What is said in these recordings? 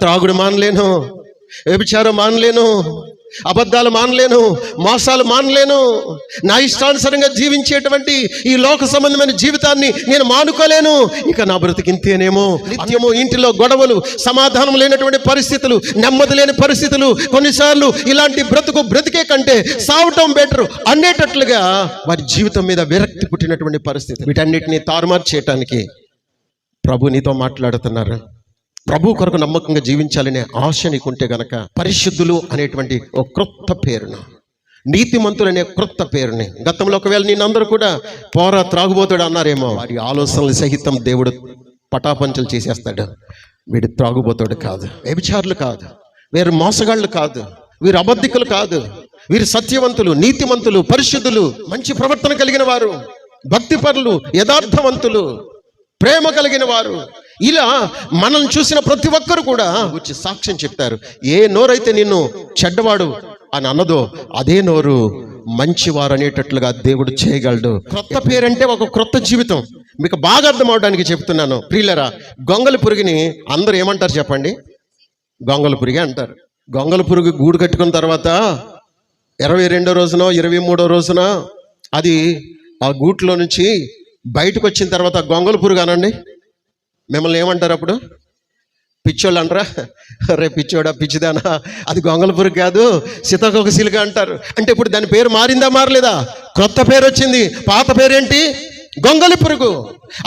త్రాగుడు మానలేను, వ్యభిచారం మానలేను, అబద్ధాలు మానలేను, మోసాలు మానలేను, నా ఇష్టానుసారంగా జీవించేటువంటి ఈ లోక సంబంధమైన జీవితాన్ని నేను మానుకోలేను, ఇక నా బ్రతికింతేనేమో. నిత్యము ఇంటిలో గొడవలు, సమాధానం లేనటువంటి పరిస్థితులు, నెమ్మది లేని పరిస్థితులు, కొన్నిసార్లు ఇలాంటి బ్రతికే కంటే సావటం బెటర్ అనేటట్లుగా వారి జీవితం మీద విరక్తి పుట్టినటువంటి పరిస్థితి. వీటన్నిటిని తారుమారు చేయటానికి ప్రభు నీతో మాట్లాడుతున్నారు. ప్రభు కొరకు నమ్మకంగా జీవించాలనే ఆశ నీకుంటే గనక పరిశుద్ధులు అనేటువంటి ఒక క్రొత్త పేరును, నీతిమంతులు అనే క్రొత్త పేరుని, గతంలో ఒకవేళ నేనందరూ కూడా పోరా త్రాగుబోతాడు అన్నారేమో, వారి ఆలోచనలు సహితం దేవుడు పటాపంచలు చేసేస్తాడు. వీడు త్రాగుబోతాడు కాదు, వ్యభిచారులు కాదు, వీరు మోసగాళ్ళు కాదు, వీరు అబద్ధికులు కాదు, వీరు సత్యవంతులు, నీతిమంతులు, పరిశుద్ధులు, మంచి ప్రవర్తన కలిగిన వారు, భక్తిపరులు, యథార్థవంతులు, ప్రేమ కలిగిన వారు. ఇలా మనం చూసిన ప్రతి ఒక్కరు కూడా వచ్చి సాక్ష్యం చెప్తారు. ఏ నోరైతే నిన్ను చెడ్డవాడు అని అన్నదో అదే నోరు మంచివారు అనేటట్లుగా దేవుడు చేయగలడు. క్రొత్త పేరంటే ఒక క్రొత్త జీవితం. మీకు బాగా అర్థం అవడానికి చెప్తున్నాను ప్రియులరా. గొంగళి పురుగుని అందరూ ఏమంటారు చెప్పండి? గొంగళి పురుగే అంటారు. గొంగళి పురుగు గూడు కట్టుకున్న తర్వాత 22వ రోజునో 23వ రోజున అది ఆ గూట్లో నుంచి బయటకు వచ్చిన తర్వాత గొంగళి పురుగు అనండి, మిమ్మల్ని ఏమంటారు అప్పుడు? పిచ్చోళ్ళు అంటారా? రే పిచ్చోడా, పిచ్చిదానా, అది గొంగళి పురుగు కాదు, సీతాకోకచిలుక అంటారు. అంటే ఇప్పుడు దాని పేరు మారిందా, మారలేదా? క్రొత్త పేరు వచ్చింది. పాత పేరేంటి? గొంగళి పురుగు.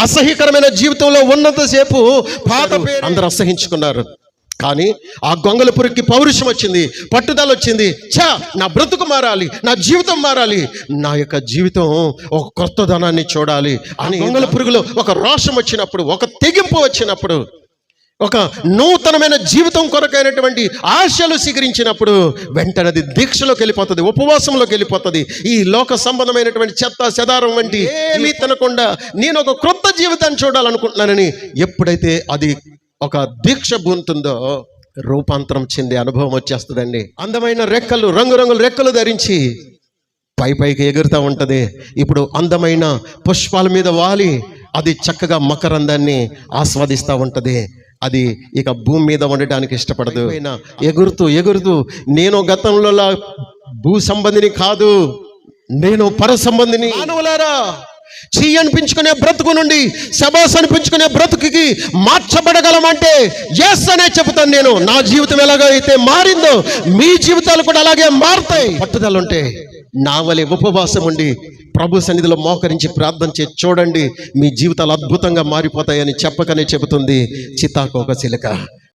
అసహ్యకరమైన జీవితంలో ఉన్నంతసేపు పాత పేరు అందరూ అసహించుకున్నారు. కానీ ఆ గొంగళి పురుగుకి పౌరుషం వచ్చింది, పట్టుదల వచ్చింది. నా బ్రతుకు మారాలి, నా జీవితం మారాలి, నా యొక్క జీవితం ఒక క్రొత్తదనాన్ని చూడాలి అని గొంగళి పురుగులో ఒక రోషం వచ్చినప్పుడు, ఒక తెగింపు వచ్చినప్పుడు, ఒక నూతనమైన జీవితం కొరకైనటువంటి ఆశలు స్వీకరించినప్పుడు వెంటనే అది దీక్షలోకి వెళ్ళిపోతుంది, ఉపవాసంలోకి వెళ్ళిపోతుంది. ఈ లోక సంబంధమైనటువంటి చెత్త చెదారం వంటి ఏమీ తినకుండా నేను ఒక క్రొత్త జీవితాన్ని చూడాలనుకుంటున్నానని ఎప్పుడైతే అది ఒక దీక్ష బూంతుందో రూపాంతరం చెందే అనుభవం వచ్చేస్తుందండి. అందమైన రెక్కలు, రంగురంగుల రెక్కలు ధరించి పైకి ఎగురుతూ ఉంటుంది. ఇప్పుడు అందమైన పుష్పాల మీద వాలి అది చక్కగా మకరందాన్ని ఆస్వాదిస్తూ ఉంటుంది. అది ఇక భూమి మీద ఉండటానికి ఇష్టపడదు. ఎగురుతూ నేను గతంలో భూ సంబంధిని కాదు, నేను పర సంబంధిని. మానవులారా, చీ అనిపించుకునే బ్రతుకు నుండి శబాస్ అనిపించుకునే బ్రతుకుకి మార్చబడగలమంటే ఎస్ అనే చెబుతాను నేను. నా జీవితం ఎలాగైతే మారిందో మీ జీవితాలు కూడా అలాగే మారుతాయి. పట్టుదల ఉంటే నా వలె ఉపవాసం ఉండి ప్రభు సన్నిధిలో మోకరించి ప్రార్థన చేసి చూడండి, మీ జీవితాలు అద్భుతంగా మారిపోతాయని చెప్పకనే చెబుతుంది సీతాకోకచిలుక.